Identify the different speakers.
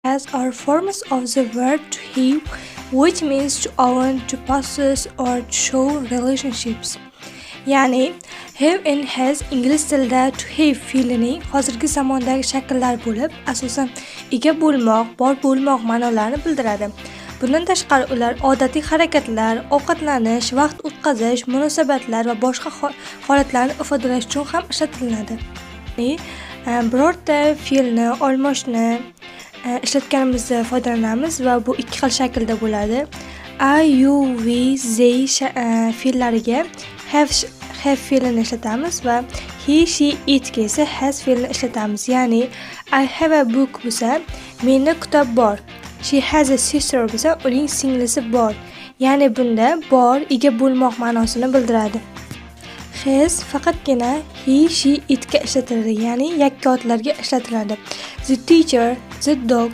Speaker 1: Has are forms of the word to have, which means to own, to possess, or to show relationships. Ya'ni have and has ingliz tilida to have fe'lining hozirgi zamondagi shakllar bo'lib, asosan ega bo'lmoq, bor bo'lmoq ma'nolarini bildiradi. Bundan tashqari ular odatiy harakatlar, ovqatlanish, vaqt o'tkazish, munosabatlar va boshqa holatlarni ifodalash uchun ham ishlatiladi. Ya'ni birorta fe'lni olmoshni ishlatganimizda foydalanamiz va bu ikki xil shaklda bo'ladi. I, you, we, they fe'llariga have fe'lini ishlatamiz va he, she, it ga esa has fe'lini ishlatamiz. Ya'ni I have a book bo'lsa, menda kitob bor. She has a sister bo'lsa, uning singlisi bor. Ya'ni bunda bor, ega bo'lmoq ma'nosini bildiradi. Has faqatgina he, she, it ga ishlatiladi, ya'ni yakka otlarga ishlatiladi. The teacher, the dog